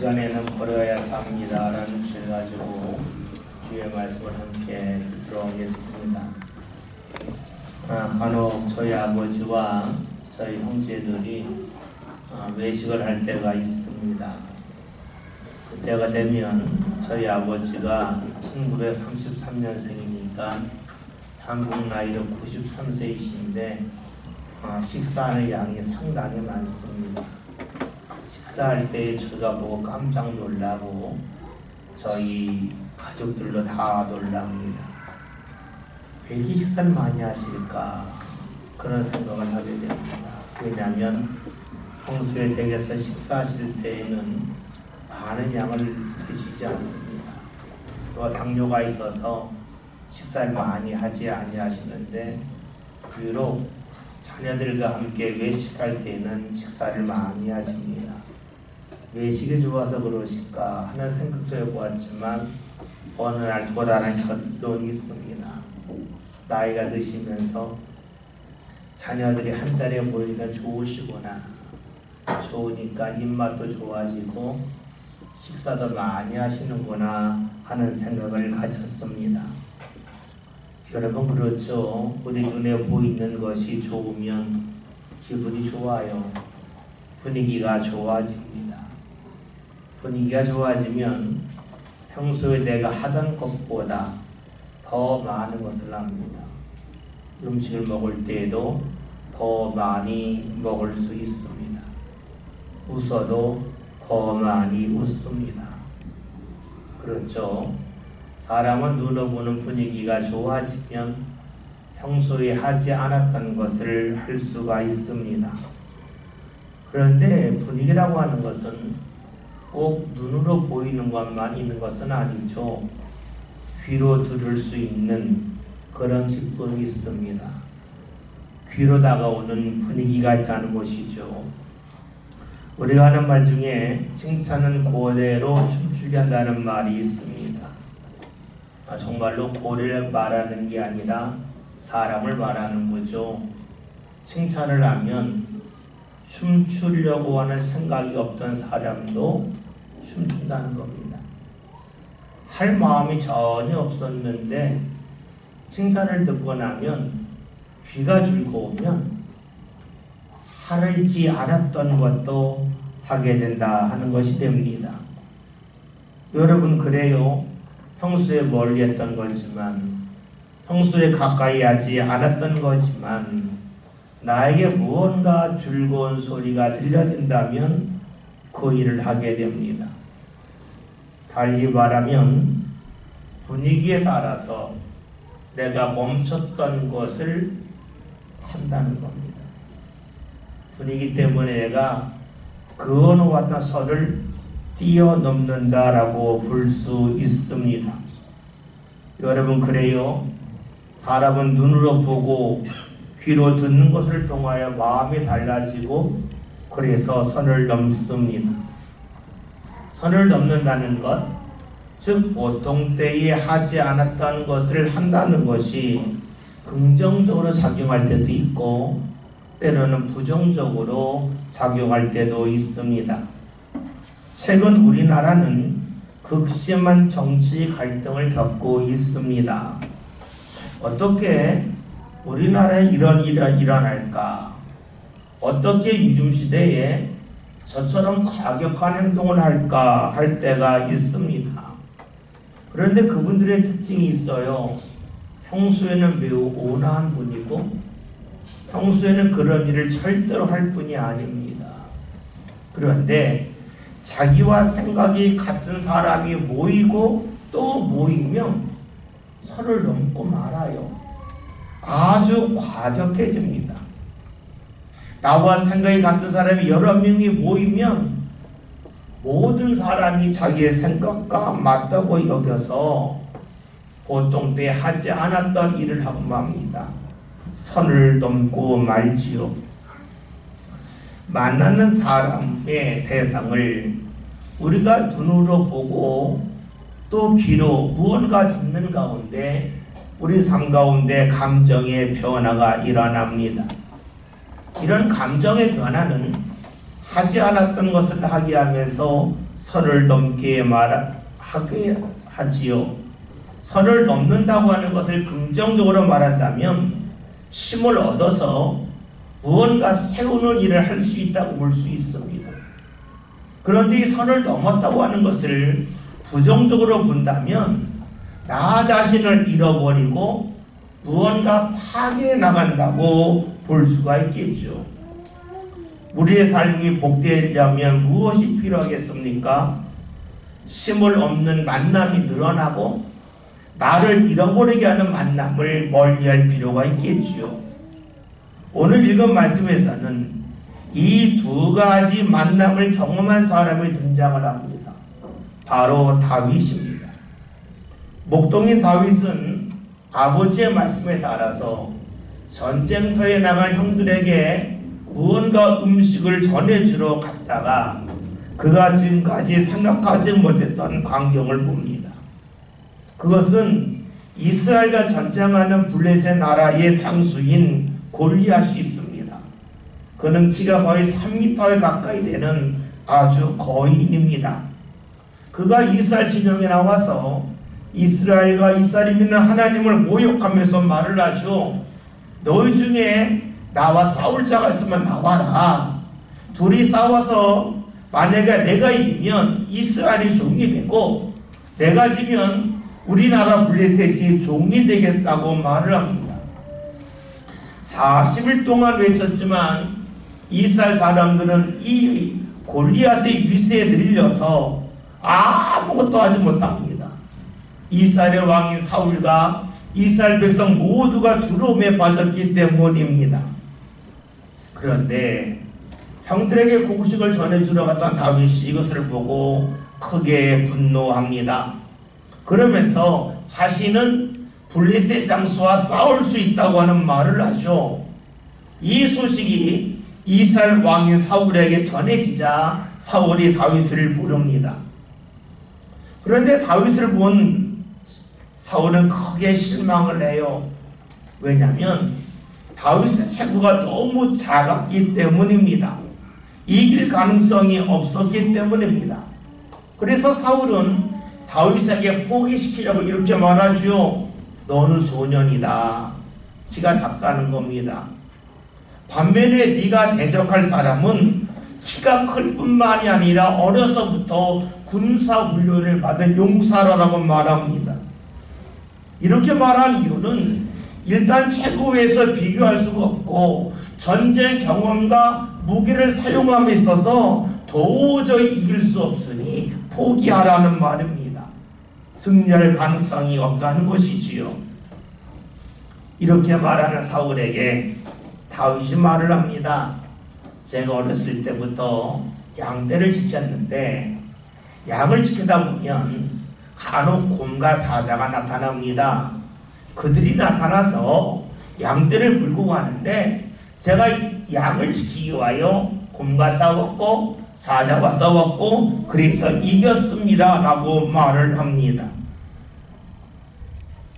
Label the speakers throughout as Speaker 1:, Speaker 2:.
Speaker 1: 시간에는 버려야 삽니다라는 주제를 가지고 주의 말씀을 함께 듣도록 하겠습니다. 간혹 저희 아버지와 저희 형제들이 외식을 할 때가 있습니다. 그때가 되면 저희 아버지가 1933년생이니까 한국 나이로 93세이신데 식사하는 양이 상당히 많습니다. 식사할 때 저희가 보고 깜짝 놀라고 저희 가족들도 다 놀랍니다. 왜 이렇게 식사를 많이 하실까 그런 생각을 하게 됩니다. 왜냐하면 평소에 댁에서 식사하실 때에는 많은 양을 드시지 않습니다. 또 당뇨가 있어서 식사를 많이 하지 아니하시는데 비록 자녀들과 함께 외식할 때는 식사를 많이 하십니다. 외식이 좋아서 그러실까 하는 생각도 해보았지만 어느 날 도달한 결론이 있습니다. 나이가 드시면서 자녀들이 한자리에 모이니까 좋으시구나, 좋으니까 입맛도 좋아지고 식사도 많이 하시는구나 하는 생각을 가졌습니다. 여러분 그렇죠? 우리 눈에 보이는 것이 좋으면 기분이 좋아요. 분위기가 좋아집니다. 분위기가 좋아지면 평소에 내가 하던 것보다 더 많은 것을 합니다. 음식을 먹을 때에도 더 많이 먹을 수 있습니다. 웃어도 더 많이 웃습니다. 그렇죠? 사람은 눈으로 보는 분위기가 좋아지면 평소에 하지 않았던 것을 할 수가 있습니다. 그런데 분위기라고 하는 것은 꼭 눈으로 보이는 것만 있는 것은 아니죠. 귀로 들을 수 있는 그런 기쁨이 있습니다. 귀로 다가오는 분위기가 있다는 것이죠. 우리가 하는 말 중에 칭찬은 고래로 춤추게 한다는 말이 있습니다. 정말로 고래를 말하는 게 아니라 사람을 말하는 거죠. 칭찬을 하면 춤추려고 하는 생각이 없던 사람도 춤춘다는 겁니다. 할 마음이 전혀 없었는데 칭찬을 듣고 나면 귀가 즐거우면 하지 않았던 것도 하게 된다 하는 것이 됩니다. 여러분 그래요. 평소에 멀리 했던 거지만 평소에 가까이 하지 않았던 거지만 나에게 무언가 즐거운 소리가 들려진다면 그 일을 하게 됩니다. 달리 말하면 분위기에 따라서 내가 멈췄던 것을 한다는 겁니다. 분위기 때문에 내가 그 어느 왔다 선을 뛰어넘는다라고 볼 수 있습니다. 여러분 그래요. 사람은 눈으로 보고 귀로 듣는 것을 통하여 마음이 달라지고 그래서 선을 넘습니다. 선을 넘는다는 것, 즉 보통 때에 하지 않았던 것을 한다는 것이 긍정적으로 작용할 때도 있고 때로는 부정적으로 작용할 때도 있습니다. 최근 우리나라는 극심한 정치 갈등을 겪고 있습니다. 어떻게 우리나라에 이런 일이 일어날까? 어떻게 요즘 시대에 저처럼 과격한 행동을 할까 할 때가 있습니다. 그런데 그분들의 특징이 있어요. 평소에는 매우 온화한 분이고 평소에는 그런 일을 절대로 할 분이 아닙니다. 그런데 자기와 생각이 같은 사람이 모이고 또 모이면 선을 넘고 말아요. 아주 과격해집니다. 나와 생각이 같은 사람이 여러 명이 모이면 모든 사람이 자기의 생각과 맞다고 여겨서 보통 때 하지 않았던 일을 하고 맙니다. 선을 넘고 말지요. 만나는 사람의 대상을 우리가 눈으로 보고 또 귀로 무언가 듣는 가운데 우리 삶 가운데 감정의 변화가 일어납니다. 이런 감정의 변화는 하지 않았던 것을 하게 하면서 선을 넘게 하게 하지요. 선을 넘는다고 하는 것을 긍정적으로 말한다면 힘을 얻어서 무언가 세우는 일을 할 수 있다고 볼 수 있습니다. 그런데 이 선을 넘었다고 하는 것을 부정적으로 본다면 나 자신을 잃어버리고 무언가 파괴해 나간다고 볼 수가 있겠죠. 우리의 삶이 복되려면 무엇이 필요하겠습니까? 힘을 얻는 만남이 늘어나고 나를 잃어버리게 하는 만남을 멀리할 필요가 있겠지요. 오늘 읽은 말씀에서는 이 두 가지 만남을 경험한 사람이 등장을 합니다. 바로 다윗입니다. 목동인 다윗은 아버지의 말씀에 따라서 전쟁터에 나간 형들에게 무언가 음식을 전해주러 갔다가 그가 지금까지 생각하지 못했던 광경을 봅니다. 그것은 이스라엘과 전쟁하는 블레셋 나라의 장수인 골리앗이 있습니다. 그는 키가 거의 3m에 가까이 되는 아주 거인입니다. 그가 이스라엘 진영에 나와서 이스라엘과 이스라엘이 믿는 하나님을 모욕하면서 말을 하죠. 너희 중에 나와 싸울 자가 있으면 나와라. 둘이 싸워서 만약에 내가 이기면 이스라엘이 종이 되고 내가 지면 우리나라 블레셋이 종이 되겠다고 말을 합니다. 40일 동안 외쳤지만 이스라엘 사람들은 이 골리앗의 위세에 들려서 아무것도 하지 못합니다. 이스라엘의 왕인 사울과 이스라엘 백성 모두가 두려움에 빠졌기 때문입니다. 그런데 형들에게 곡식을 전해주러 갔던 다윗이 이것을 보고 크게 분노합니다. 그러면서 자신은 블레셋 장수와 싸울 수 있다고 하는 말을 하죠. 이 소식이 이스라엘 왕인 사울에게 전해지자 사울이 다윗을 부릅니다. 그런데 다윗을 본 사울은 크게 실망을 해요. 왜냐하면 다윗의 체구가 너무 작았기 때문입니다. 이길 가능성이 없었기 때문입니다. 그래서 사울은 다윗에게 포기시키려고 이렇게 말하죠. 너는 소년이다. 키가 작다는 겁니다. 반면에 네가 대적할 사람은 키가 클 뿐만이 아니라 어려서부터 군사훈련을 받은 용사라고 말합니다. 이렇게 말한 이유는 일단 체구에서 비교할 수가 없고 전쟁 경험과 무기를 사용함에 있어서 도저히 이길 수 없으니 포기하라는 말입니다. 승리할 가능성이 없다는 것이지요. 이렇게 말하는 사울에게 다윗이 말을 합니다. 제가 어렸을 때부터 양떼를 지켰는데 양을 지키다 보면 간혹 곰과 사자가 나타납니다. 그들이 나타나서 양떼를 물고 가는데 제가 양을 지키기 위하여 곰과 싸웠고 사자와 싸웠고 그래서 이겼습니다 라고 말을 합니다.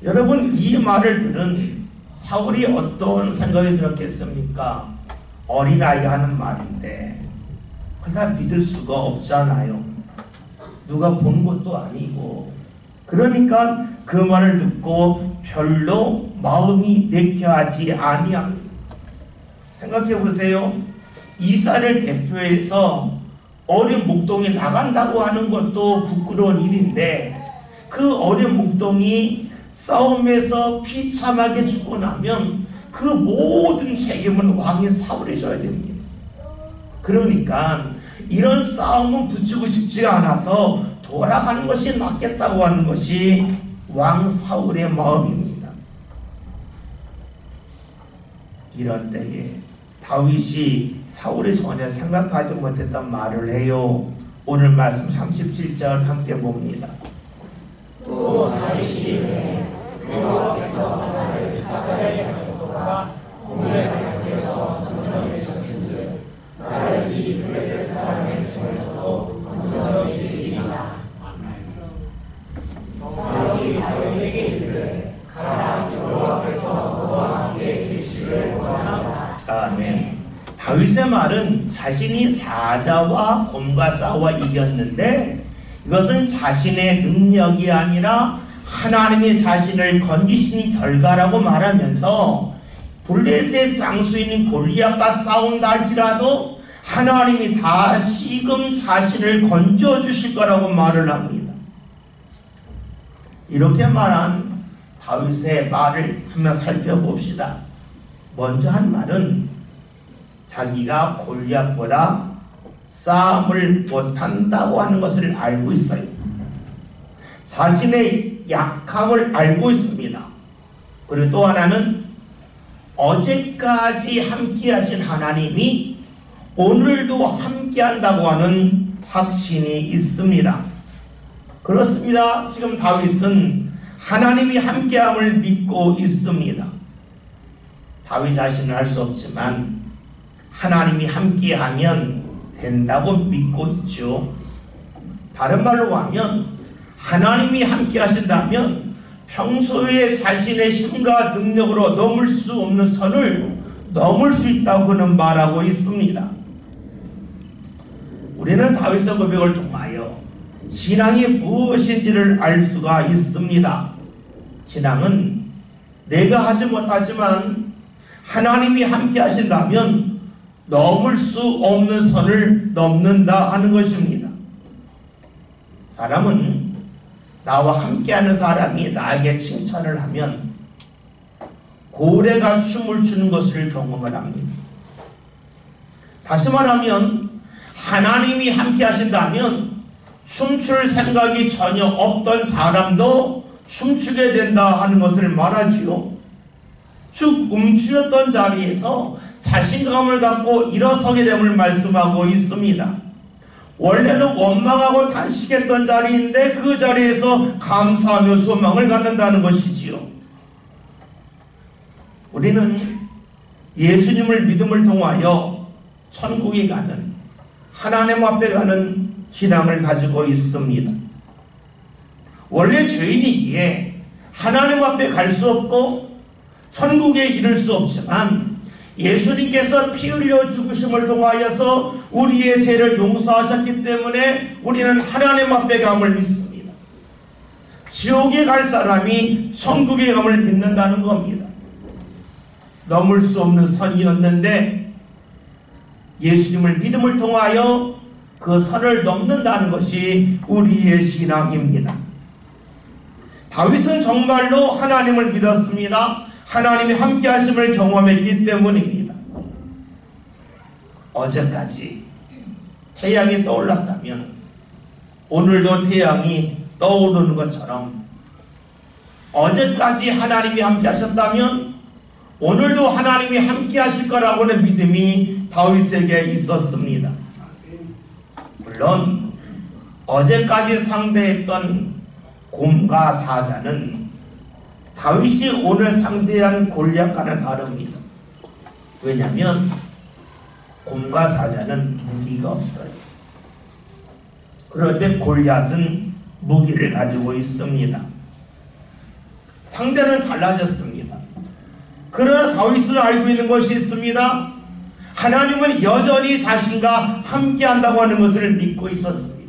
Speaker 1: 여러분, 이 말을 들은 사울이 어떤 생각이 들었겠습니까? 어린아이 하는 말인데 그냥 믿을 수가 없잖아요. 누가 본 것도 아니고. 그러니까 그 말을 듣고 별로 마음이 내켜하지 아니합니다. 생각해 보세요. 이스라엘을 대표해서 어린 목동이 나간다고 하는 것도 부끄러운 일인데 그 어린 목동이 싸움에서 비참하게 죽고 나면 그 모든 책임은 왕인 사울이 져야 됩니다. 그러니까 이런 싸움은 붙이고 싶지가 않아서 돌아가는 것이 낫겠다고 하는 것이 왕 사울의 마음입니다. 이런 때에 다윗이 사울이 전혀 생각하지 못했던 말을 해요. 오늘 말씀 37절 함께 봅니다.
Speaker 2: 또 다윗이 여호와께서 나를 사자의 가족과 곰의 가족에서 건져주셨은즉 나를 이 블레셋 사람의 손에서도 건져주시리이다. 사울이 다윗에게 이르되 가라, 여호와께서 너와 함께 계시기를 원하노라.
Speaker 1: 아멘. 다윗의 말은 자신이 사자와 곰과 싸워 이겼는데 이것은 자신의 능력이 아니라 하나님이 자신을 건지신 결과라고 말하면서 블레셋 장수인 골리앗과 싸운다 할지라도 하나님이 다시금 자신을 건져주실 거라고 말을 합니다. 이렇게 말한 다윗의 말을 한번 살펴봅시다. 먼저 한 말은 자기가 골리앗보다 싸움을 못한다고 하는 것을 알고 있어요. 자신의 약함을 알고 있습니다. 그리고 또 하나는 어제까지 함께하신 하나님이 오늘도 함께한다고 하는 확신이 있습니다. 그렇습니다. 지금 다윗은 하나님이 함께함을 믿고 있습니다. 다윗 자신은 알 수 없지만 하나님이 함께하면 된다고 믿고 있죠. 다른 말로 하면 하나님이 함께하신다면 평소에 자신의 힘과 능력으로 넘을 수 없는 선을 넘을 수 있다고 그는 말하고 있습니다. 우리는 다윗의 고백을 통하여 신앙이 무엇인지를 알 수가 있습니다. 신앙은 내가 하지 못하지만 하나님이 함께 하신다면 넘을 수 없는 선을 넘는다 하는 것입니다. 사람은 나와 함께하는 사람이 나에게 칭찬을 하면 고래가 춤을 추는 것을 경험을 합니다. 다시 말하면 하나님이 함께 하신다면 춤출 생각이 전혀 없던 사람도 춤추게 된다 하는 것을 말하지요. 쭉 움츠렸던 자리에서 자신감을 갖고 일어서게 됨을 말씀하고 있습니다. 원래는 원망하고 단식했던 자리인데 그 자리에서 감사하며 소망을 갖는다는 것이지요. 우리는 예수님을 믿음을 통하여 천국에 가는, 하나님 앞에 가는 신앙을 가지고 있습니다. 원래 죄인이기에 하나님 앞에 갈 수 없고 천국에 이를 수 없지만 예수님께서 피 흘려 죽으심을 통하여서 우리의 죄를 용서하셨기 때문에 우리는 하나님 앞에 감을 믿습니다. 지옥에 갈 사람이 천국에 감을 믿는다는 겁니다. 넘을 수 없는 선이었는데 예수님을 믿음을 통하여 그 선을 넘는다는 것이 우리의 신앙입니다. 다윗은 정말로 하나님을 믿었습니다. 하나님이 함께 하심을 경험했기 때문입니다. 어제까지 태양이 떠올랐다면 오늘도 태양이 떠오르는 것처럼 어제까지 하나님이 함께 하셨다면 오늘도 하나님이 함께 하실 거라고는 믿음이 다윗에게 있었습니다. 물론 어제까지 상대했던 곰과 사자는 다윗이 오늘 상대한 골리앗과는 다릅니다. 왜냐하면 곰과 사자는 무기가 없어요. 그런데 골리앗은 무기를 가지고 있습니다. 상대는 달라졌습니다. 그러나 다윗은 알고 있는 것이 있습니다. 하나님은 여전히 자신과 함께한다고 하는 것을 믿고 있었습니다.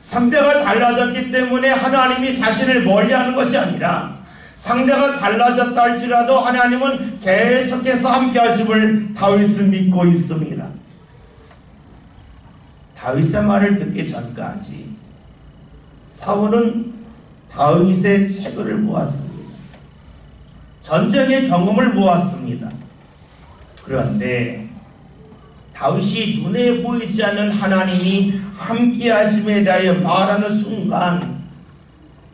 Speaker 1: 상대가 달라졌기 때문에 하나님이 자신을 멀리하는 것이 아니라 상대가 달라졌다 할지라도 하나님은 계속해서 함께하심을 다윗은 믿고 있습니다. 다윗의 말을 듣기 전까지 사울은 다윗의 책을 모았습니다. 전쟁의 경험을 모았습니다. 그런데 다윗이 눈에 보이지 않는 하나님이 함께하심에 대하여 말하는 순간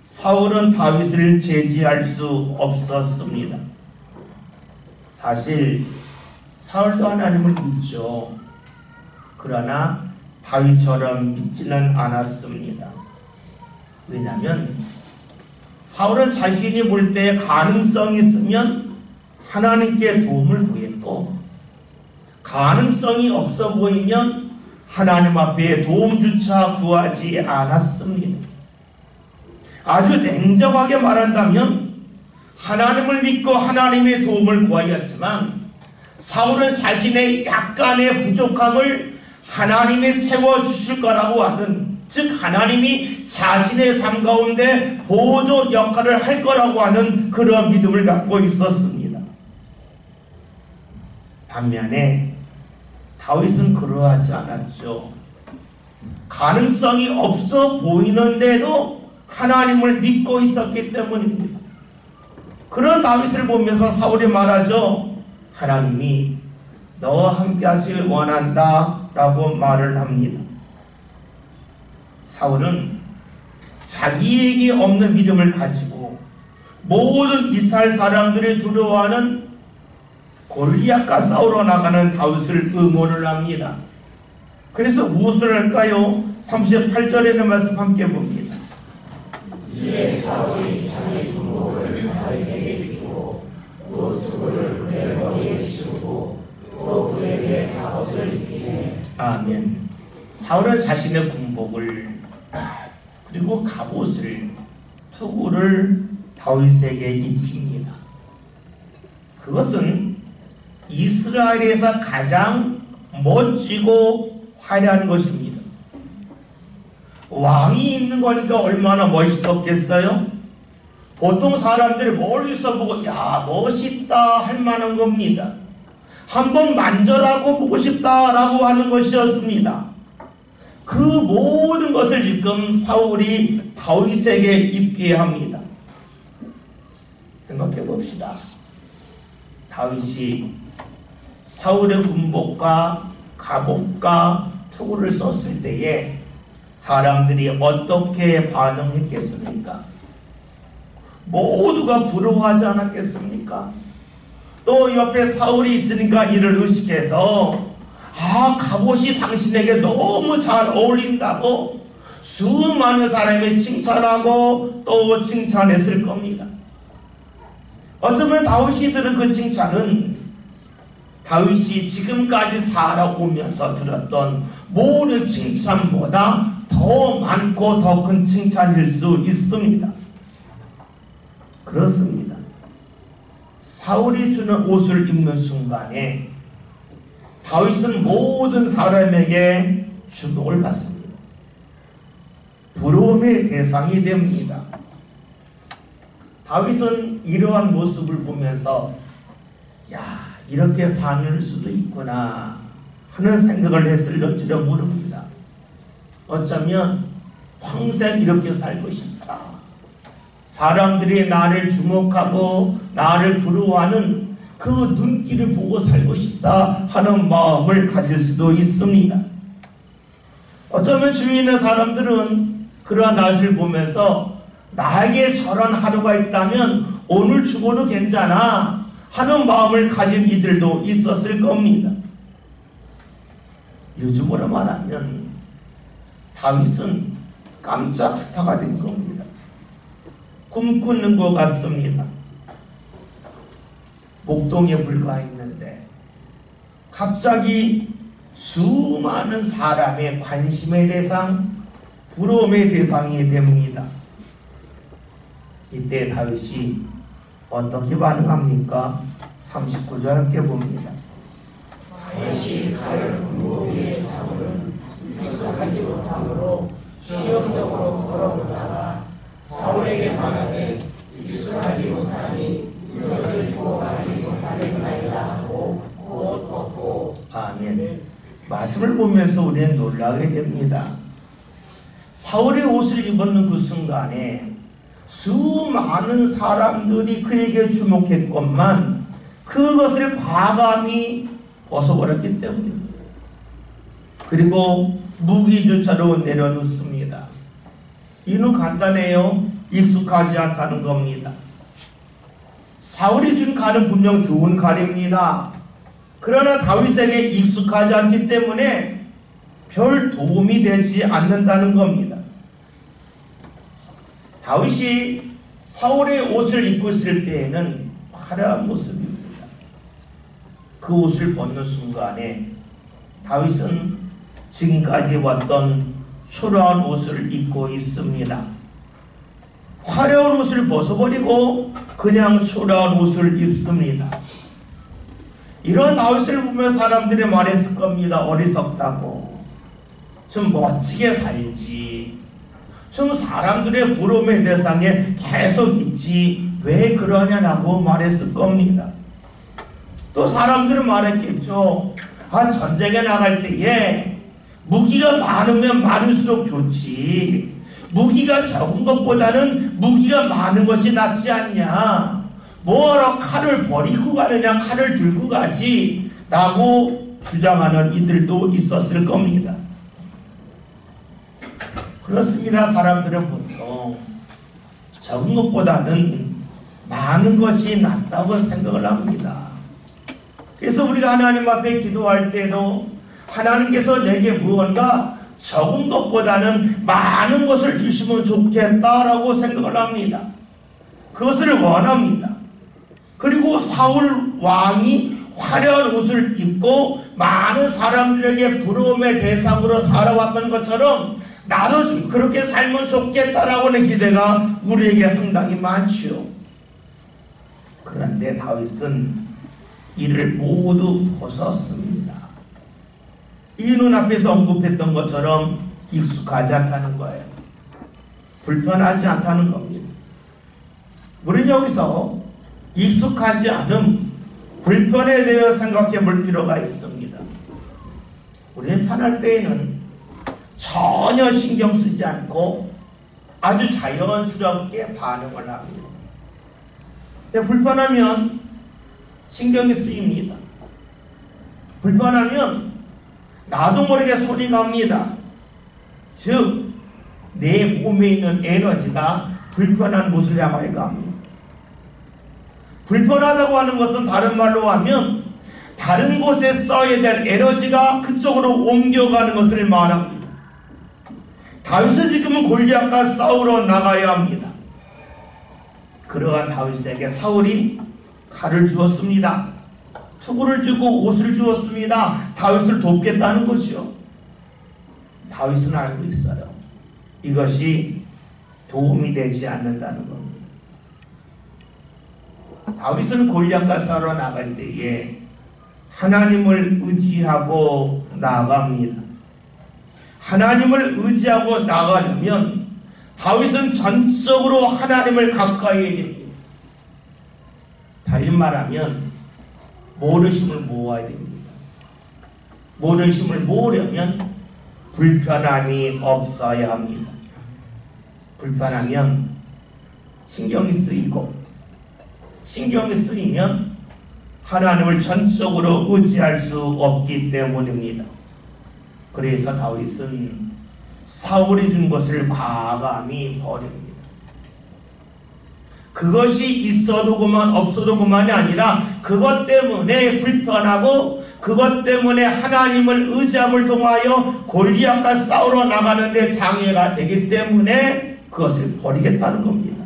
Speaker 1: 사울은 다윗을 제지할 수 없었습니다. 사실 사울도 하나님을 믿죠. 그러나 다윗처럼 믿지는 않았습니다. 왜냐하면 사울은 자신이 볼 때 가능성이 있으면 하나님께 도움을 구했고 가능성이 없어 보이면 하나님 앞에 도움조차 구하지 않았습니다. 아주 냉정하게 말한다면 하나님을 믿고 하나님의 도움을 구하였지만 사울은 자신의 약간의 부족함을 하나님이 채워주실 거라고 하는, 즉 하나님이 자신의 삶 가운데 보조 역할을 할 거라고 하는 그런 믿음을 갖고 있었습니다. 반면에 다윗은 그러하지 않았죠. 가능성이 없어 보이는데도 하나님을 믿고 있었기 때문입니다. 그런 다윗을 보면서 사울이 말하죠. 하나님이 너와 함께 하시길 원한다 라고 말을 합니다. 사울은 자기에게 없는 믿음을 가지고 모든 이스라엘 사람들이 두려워하는 골리앗과 싸우러 나가는 다윗을 응원을 합니다. 그래서 무엇을 할까요? 38절에는 말씀 함께 봅니다.
Speaker 2: 이에 사울이 자기 군복을 다윗에게 입히고 또 두구를 그의 머리에 씌우고 또 그에게 갑옷을 입히네.
Speaker 1: 아멘. 사울은 자신의 군복을 그리고 갑옷을 투구를 다윗에게 입힙니다. 그것은 이스라엘에서 가장 멋지고 화려한 것입니다. 왕이 입는 거니까 얼마나 멋있었겠어요? 보통 사람들이 멀리서 보고 야 멋있다 할 만한 겁니다. 한번 만져라고 보고 싶다라고 하는 것이었습니다. 그 모든 것을 지금 사울이 다윗에게 입게 합니다. 생각해 봅시다. 다윗이 사울의 군복과 갑옷과 투구를 썼을 때에 사람들이 어떻게 반응했겠습니까? 모두가 부러워하지 않았겠습니까? 또 옆에 사울이 있으니까 이를 의식해서 갑옷이 당신에게 너무 잘 어울린다고 수많은 사람이 칭찬하고 또 칭찬했을 겁니다. 어쩌면 다윗이 들은 그 칭찬은 다윗이 지금까지 살아오면서 들었던 모든 칭찬보다 더 많고 더 큰 칭찬일 수 있습니다. 그렇습니다. 사울이 주는 옷을 입는 순간에 다윗은 모든 사람에게 주목을 받습니다. 부러움의 대상이 됩니다. 다윗은 이러한 모습을 보면서 이렇게 사는 수도 있구나 하는 생각을 했을지도 모릅니다. 어쩌면 평생 이렇게 살고 싶다. 사람들이 나를 주목하고 나를 부러워하는 그 눈길을 보고 살고 싶다 하는 마음을 가질 수도 있습니다. 어쩌면 주위에 있는 사람들은 그러한 나를 보면서 나에게 저런 하루가 있다면 오늘 죽어도 괜찮아 하는 마음을 가진 이들도 있었을 겁니다. 요즘으로 말하면 다윗은 깜짝 스타가 된 겁니다. 꿈꾸는 것 같습니다. 목동에 불과했는데 갑자기 수많은 사람의 관심의 대상, 부러움의 대상이 됩니다. 이때 다윗이 어떻게 반응합니까? 39절 함께 봅니다.
Speaker 2: 다윗이 칼을 군복 위에 잡으면 익숙하지 못함으로 시험적으로 걸어보다가 사울에게 말하되 익숙하지 못하니 이것을 입고 가지 못하겠나이다 하고 옷 벗고.
Speaker 1: 아멘. 말씀을 보면서 우리는 놀라게 됩니다. 사울의 옷을 입었는 그 순간에 수많은 사람들이 그에게 주목했건만 그것을 과감히 벗어버렸기 때문입니다. 그리고 무기조차로 내려놓습니다. 이는 간단해요. 익숙하지 않다는 겁니다. 사울이 준 칼은 분명 좋은 칼입니다. 그러나 다윗에게 익숙하지 않기 때문에 별 도움이 되지 않는다는 겁니다. 다윗이 사울의 옷을 입고 있을 때에는 화려한 모습입니다. 그 옷을 벗는 순간에 다윗은 지금까지 왔던 초라한 옷을 입고 있습니다. 화려한 옷을 벗어버리고 그냥 초라한 옷을 입습니다. 이런 다윗을 보면 사람들이 말했을 겁니다. 어리석다고. 좀 멋지게 살지. 좀 사람들의 부러움의 대상에 계속 있지. 왜 그러냐고 말했을 겁니다. 또 사람들은 말했겠죠. 전쟁에 나갈 때에 무기가 많으면 많을수록 좋지. 무기가 적은 것보다는 무기가 많은 것이 낫지 않냐. 뭐하러 칼을 버리고 가느냐, 칼을 들고 가지 라고 주장하는 이들도 있었을 겁니다. 그렇습니다. 사람들은 보통 적은 것보다는 많은 것이 낫다고 생각을 합니다. 그래서 우리가 하나님 앞에 기도할 때도 하나님께서 내게 무언가 적은 것보다는 많은 것을 주시면 좋겠다라고 생각을 합니다. 그것을 원합니다. 그리고 사울 왕이 화려한 옷을 입고 많은 사람들에게 부러움의 대상으로 살아왔던 것처럼 나도 좀 그렇게 살면 좋겠다라고 하는 기대가 우리에게 상당히 많지요. 그런데 다윗은 이를 모두 벗었습니다. 이 눈앞에서 언급했던 것처럼 익숙하지 않다는 거예요. 불편하지 않다는 겁니다. 우리는 여기서 익숙하지 않음, 불편에 대해 생각해 볼 필요가 있습니다. 우리는 편할 때에는 전혀 신경 쓰지 않고 아주 자연스럽게 반응을 합니다. 근데 불편하면 신경이 쓰입니다. 불편하면 나도 모르게 소리가 옵니다. 즉, 내 몸에 있는 에너지가 불편한 곳을 향하여 갑니다. 불편하다고 하는 것은 다른 말로 하면 다른 곳에 써야 될 에너지가 그쪽으로 옮겨가는 것을 말합니다. 다윗은 지금은 골리앗과 싸우러 나가야 합니다. 그러한 다윗에게 사울이 칼을 주었습니다. 투구를 주고 옷을 주었습니다. 다윗을 돕겠다는 거죠. 다윗은 알고 있어요. 이것이 도움이 되지 않는다는 겁니다. 다윗은 골리앗과 싸우러 나갈 때에 하나님을 의지하고 나갑니다. 하나님을 의지하고 나가려면 다윗은 전적으로 하나님을 가까이 해야 됩니다. 다른 말하면 모르심을 모아야 됩니다. 모르심을 모으려면 불편함이 없어야 합니다. 불편하면 신경이 쓰이고, 신경이 쓰이면 하나님을 전적으로 의지할 수 없기 때문입니다. 그래서 다윗은 사울이 준 것을 과감히 버립니다. 그것이 있어도 그만 없어도 그만이 아니라 그것 때문에 불편하고 그것 때문에 하나님을 의지함을 통하여 골리앗과 싸우러 나가는 데 장애가 되기 때문에 그것을 버리겠다는 겁니다.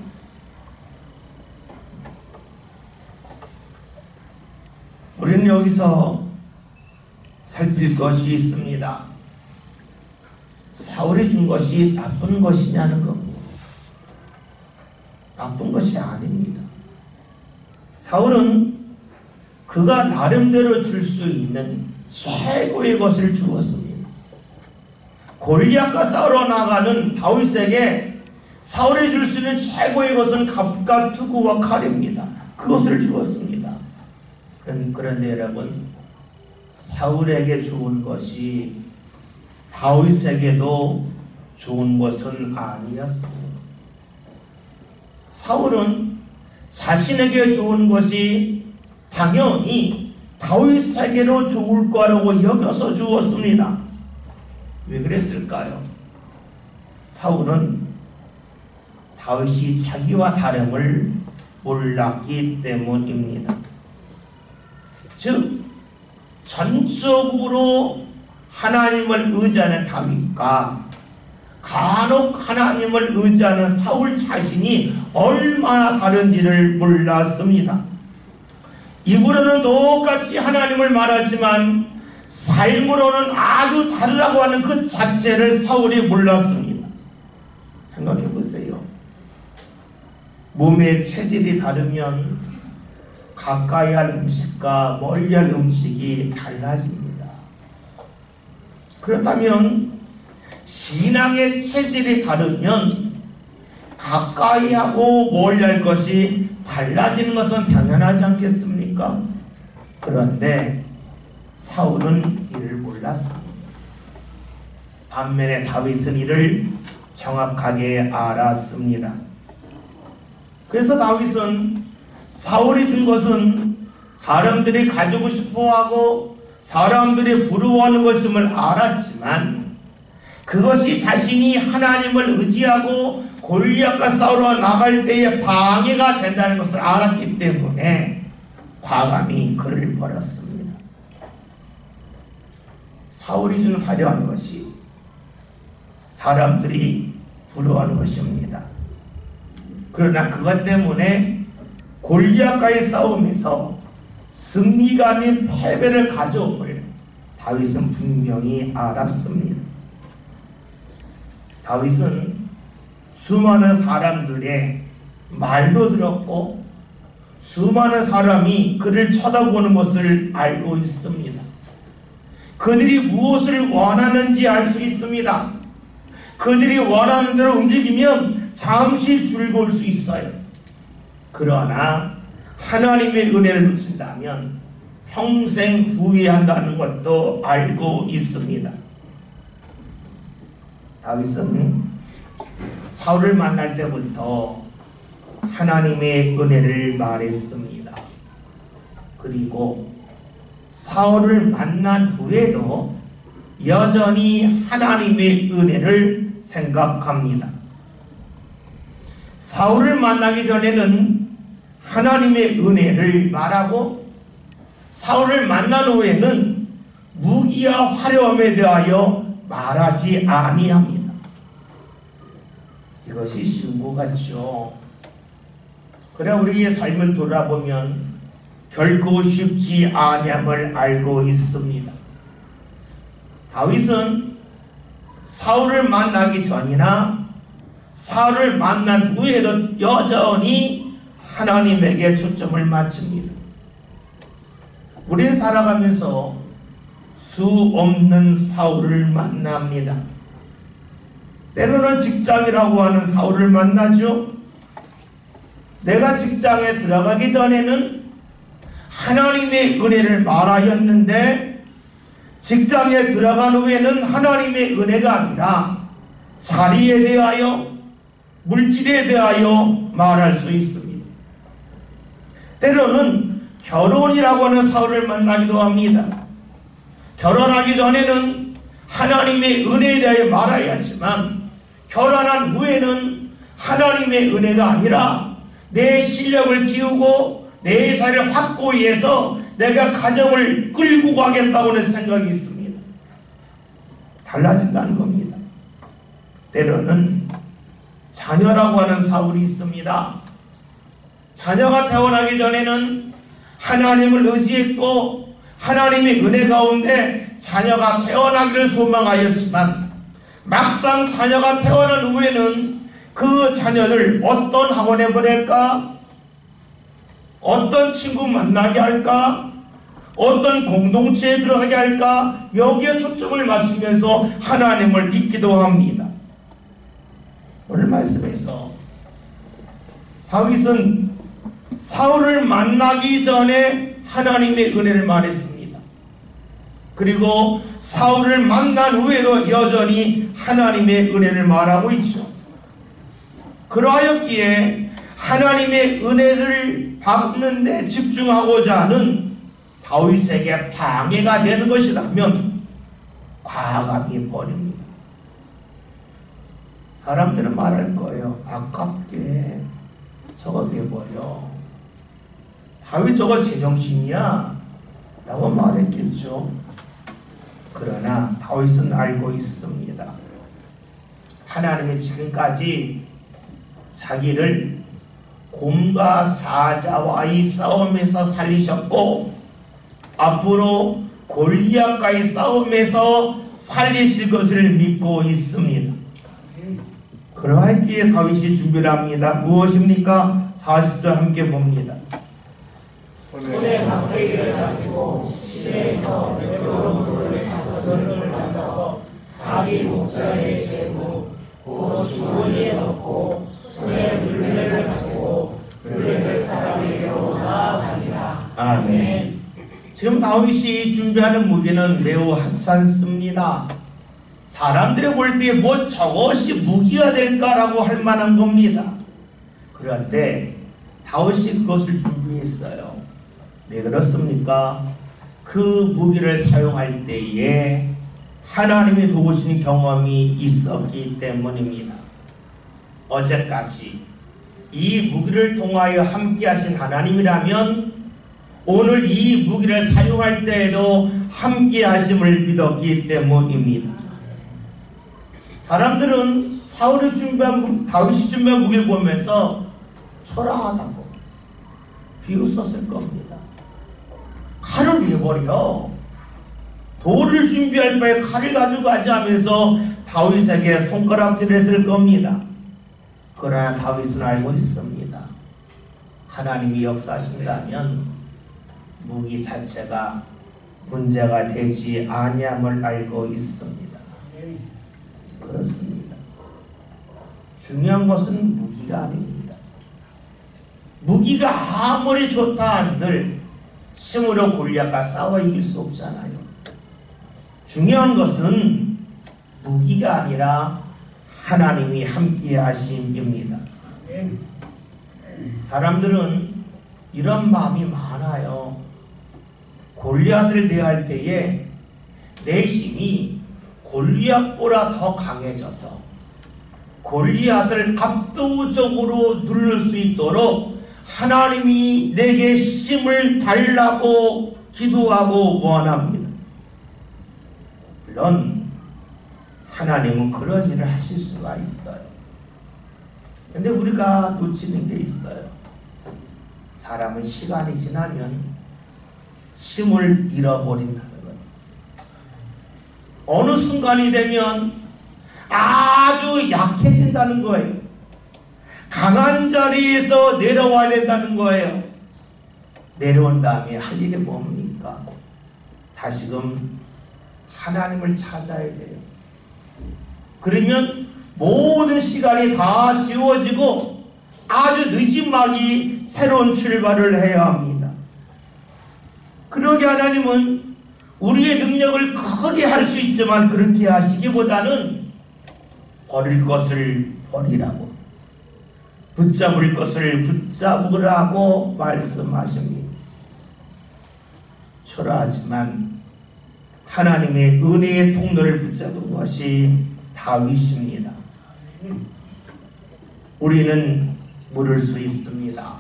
Speaker 1: 우리는 여기서 살필 것이 있습니다. 사울이 준 것이 나쁜 것이냐는 겁니다. 나쁜 것이 아닙니다. 사울은 그가 나름대로 줄 수 있는 최고의 것을 주었습니다. 골리앗과 싸우러 나가는 다윗에게 사울이 줄 수 있는 최고의 것은 갑과 투구와 칼입니다. 그것을 주었습니다. 그런데 여러분, 사울에게 좋은 것이 다윗에게도 좋은 것은 아니었습니다. 사울은 자신에게 좋은 것이 당연히 다윗에게로 좋을 거라고 여겨서 주었습니다. 왜 그랬을까요? 사울은 다윗이 자기와 다름을 몰랐기 때문입니다. 즉, 전적으로 하나님을 의지하는 다윗과 간혹 하나님을 의지하는 사울 자신이 얼마나 다른지를 몰랐습니다. 입으로는 똑같이 하나님을 말하지만 삶으로는 아주 다르다고 하는 그 자체를 사울이 몰랐습니다. 생각해 보세요. 몸의 체질이 다르면 가까이 할 음식과 멀리 할 음식이 달라집니다. 그렇다면 신앙의 체질이 다르면 가까이 하고 멀리 할 것이 달라지는 것은 당연하지 않겠습니까? 그런데 사울은 이를 몰랐습니다. 반면에 다윗은 이를 정확하게 알았습니다. 그래서 다윗은 사울이 준 것은 사람들이 가지고 싶어하고 사람들이 부러워하는 것임을 알았지만 그것이 자신이 하나님을 의지하고 골리앗과 싸우러 나갈 때에 방해가 된다는 것을 알았기 때문에 과감히 그를 버렸습니다. 사울이 준 화려한 것이 사람들이 부러워하는 것입니다. 그러나 그것 때문에 골리앗과의 싸움에서 승리가 아닌 패배를 가져옴을 다윗은 분명히 알았습니다. 다윗은 수많은 사람들의 말도 들었고 수많은 사람이 그를 쳐다보는 것을 알고 있습니다. 그들이 무엇을 원하는지 알 수 있습니다. 그들이 원하는 대로 움직이면 잠시 즐거울 수 있어요. 그러나 하나님의 은혜를 놓친다면 평생 후회한다는 것도 알고 있습니다. 다윗은 사울을 만날 때부터 하나님의 은혜를 말했습니다. 그리고 사울을 만난 후에도 여전히 하나님의 은혜를 생각합니다. 사울을 만나기 전에는 하나님의 은혜를 말하고 사울을 만난 후에는 무기와 화려함에 대하여 말하지 아니합니다. 이것이 쉬운 것 같죠. 그래 우리의 삶을 돌아보면 결코 쉽지 아니함을 알고 있습니다. 다윗은 사울을 만나기 전이나 사울을 만난 후에도 여전히 하나님에게 초점을 맞춥니다. 우리는 살아가면서 수 없는 사울을 만납니다. 때로는 직장이라고 하는 사울을 만나죠. 내가 직장에 들어가기 전에는 하나님의 은혜를 말하였는데 직장에 들어간 후에는 하나님의 은혜가 아니라 자리에 대하여 물질에 대하여 말할 수 있습니다. 때로는 결혼이라고 하는 사울을 만나기도 합니다. 결혼하기 전에는 하나님의 은혜에 대하여 말해야 했지만 결혼한 후에는 하나님의 은혜가 아니라 내 실력을 키우고 내 자리를 확고히 해서 내가 가정을 끌고 가겠다고 하는 생각이 있습니다. 달라진다는 겁니다. 때로는 자녀라고 하는 사울이 있습니다. 자녀가 태어나기 전에는 하나님을 의지했고 하나님의 은혜 가운데 자녀가 태어나기를 소망하였지만 막상 자녀가 태어난 후에는 그 자녀를 어떤 학원에 보낼까? 어떤 친구 만나게 할까? 어떤 공동체에 들어가게 할까? 여기에 초점을 맞추면서 하나님을 잊기도 합니다. 오늘 말씀에서 다윗은 사울을 만나기 전에 하나님의 은혜를 말했습니다. 그리고 사울을 만난 후에도 여전히 하나님의 은혜를 말하고 있죠. 그러하였기에 하나님의 은혜를 받는 데 집중하고자 하는 다윗에게 방해가 되는 것이라면 과감히 버립니다. 사람들은 말할 거예요. 아깝게 저거 왜 버려? 다윗 저거 제정신이야? 라고 말했겠죠. 그러나 다윗은 알고 있습니다. 하나님이 지금까지 자기를 곰과 사자와의 싸움에서 살리셨고 앞으로 골리앗과의 싸움에서 살리실 것을 믿고 있습니다. 그러하기에 다윗이 준비를 합니다. 무엇입니까? 40절 함께 봅니다.
Speaker 2: 손에 막대기를 가지고 시내에서 매끄러운 돌을 5선을 만들어서 자기 목전에 재고 곧 주머니에 넣고 손에 물매를 가지고 블레셋 사람에게로 나아가니라.
Speaker 1: 아멘. 지금 다윗이 준비하는 무기는 매우 하찮습니다. 사람들이 볼 때 뭐 저것이 무기가 될까라고 할 만한 겁니다. 그런데 다윗이 그것을 준비했어요. 왜 그렇습니까? 그 무기를 사용할 때에 하나님이 도우시는 경험이 있었기 때문입니다. 어제까지 이 무기를 통하여 함께 하신 하나님이라면 오늘 이 무기를 사용할 때에도 함께 하심을 믿었기 때문입니다. 사람들은 다윗이 준비한 무기를 보면서 초라하다고 비웃었을 겁니다. 칼을 왜 버려? 돌을 준비할 바에 칼을 가지고 가지 하면서 다윗에게 손가락질을 했을 겁니다. 그러나 다윗은 알고 있습니다. 하나님이 역사하신다면 무기 자체가 문제가 되지 아니함을 알고 있습니다. 그렇습니다. 중요한 것은 무기가 아닙니다. 무기가 아무리 좋다 한들 힘으로 골리앗과 싸워 이길 수 없잖아요. 중요한 것은 무기가 아니라 하나님이 함께 하심입니다. 사람들은 이런 마음이 많아요. 골리앗을 대할 때에 내 힘이 골리앗보다 더 강해져서 골리앗을 압도적으로 누를 수 있도록 하나님이 내게 힘을 달라고 기도하고 원합니다. 물론 하나님은 그런 일을 하실 수가 있어요. 근데 우리가 놓치는 게 있어요. 사람은 시간이 지나면 힘을 잃어버린다는 것. 어느 순간이 되면 아주 약해진다는 거예요. 강한 자리에서 내려와야 된다는 거예요. 내려온 다음에 할 일이 뭡니까? 다시금 하나님을 찾아야 돼요. 그러면 모든 시간이 다 지워지고 아주 늦지막이 새로운 출발을 해야 합니다. 그러게 하나님은 우리의 능력을 크게 할 수 있지만 그렇게 하시기보다는 버릴 것을 버리라고, 붙잡을 것을 붙잡으라고 말씀하십니다. 초라하지만 하나님의 은혜의 통로를 붙잡은 것이 다윗입니다. 우리는 물을 수 있습니다.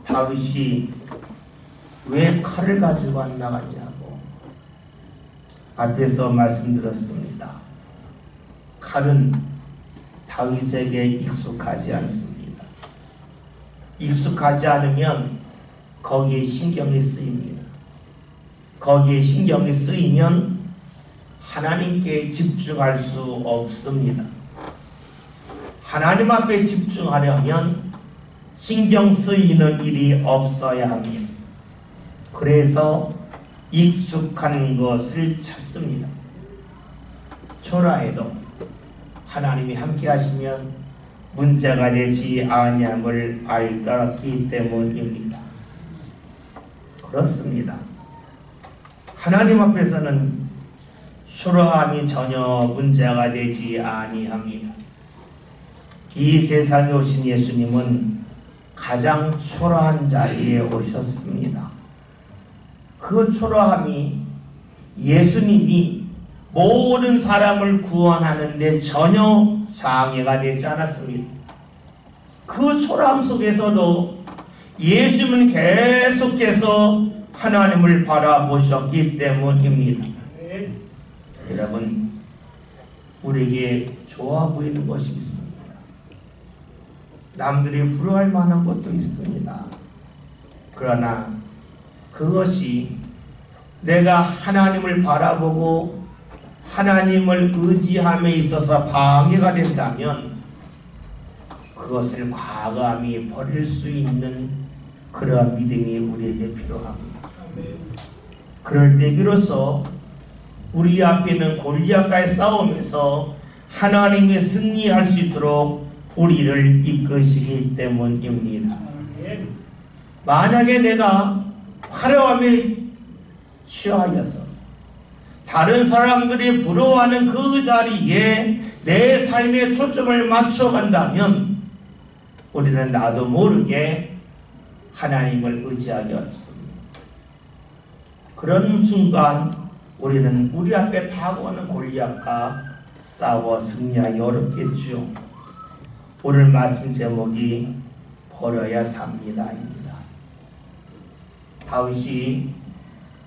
Speaker 1: 다윗이 왜 칼을 가지고 안 나갔냐고 앞에서 말씀드렸습니다. 칼은 다윗에게 익숙하지 않습니다. 익숙하지 않으면 거기에 신경이 쓰입니다. 거기에 신경이 쓰이면 하나님께 집중할 수 없습니다. 하나님 앞에 집중하려면 신경 쓰이는 일이 없어야 합니다. 그래서 익숙한 것을 찾습니다. 초라해도 하나님이 함께 하시면 문제가 되지 아니함을 알았기 때문입니다. 그렇습니다. 하나님 앞에서는 초라함이 전혀 문제가 되지 아니합니다. 이 세상에 오신 예수님은 가장 초라한 자리에 오셨습니다. 그 초라함이 예수님이 모든 사람을 구원하는데 전혀 장애가 되지 않았습니다. 그 초라함 속에서도 예수님은 계속해서 하나님을 바라보셨기 때문입니다. 여러분, 우리에게 좋아 보이는 것이 있습니다. 남들이 부러워할 만한 것도 있습니다. 그러나 그것이 내가 하나님을 바라보고 하나님을 의지함에 있어서 방해가 된다면 그것을 과감히 버릴 수 있는 그러한 믿음이 우리에게 필요합니다. 그럴 때 비로소 우리 앞에 있는 골리앗과의 싸움에서 하나님이 승리할 수 있도록 우리를 이끄시기 때문입니다. 만약에 내가 화려함에 취하여서 다른 사람들이 부러워하는 그 자리에 내 삶의 초점을 맞춰간다면 우리는 나도 모르게 하나님을 의지하기 어렵습니다. 그런 순간 우리는 우리 앞에 다가오는 골리앗과 싸워 승리하기 어렵겠죠. 오늘 말씀 제목이 버려야 삽니다입니다. 다윗이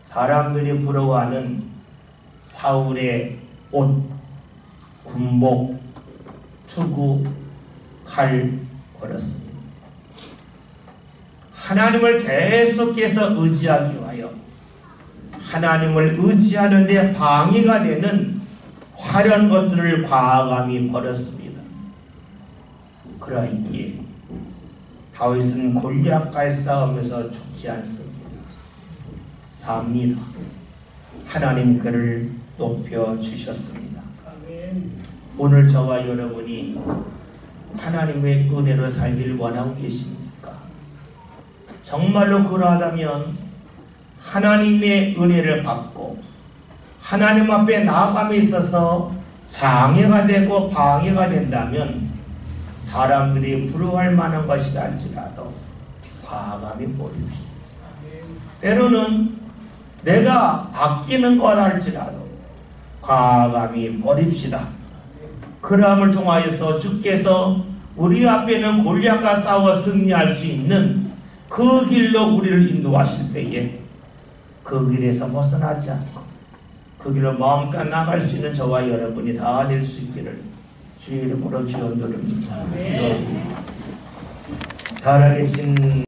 Speaker 1: 사람들이 부러워하는 사울의 옷, 군복, 투구, 칼 버렸습니다. 하나님을 계속해서 의지하기 위하여 하나님을 의지하는 데 방해가 되는 화려한 것들을 과감히 버렸습니다. 그러기에 다윗은 골리앗과의 싸움에서 죽지 않습니다. 삽니다. 하나님 그를 높여주셨습니다. 오늘 저와 여러분이 하나님의 은혜로 살기를 원하고 계십니까? 정말로 그러하다면 하나님의 은혜를 받고 하나님 앞에 나아감에 있어서 장애가 되고 방해가 된다면 사람들이 부러워할 만한 것이다 할지라도 과감히 버립시다. 때로는 내가 아끼는 것 할지라도 과감히 버립시다. 그러함을 통하여서 주께서 우리 앞에는 골리앗과 싸워 승리할 수 있는 그 길로 우리를 인도하실 때에 그 길에서 벗어나지 않고 그 길로 마음껏 나갈 수 있는 저와 여러분이 다 될 수 있기를 주의 이름으로 기원드립니다. 살아계신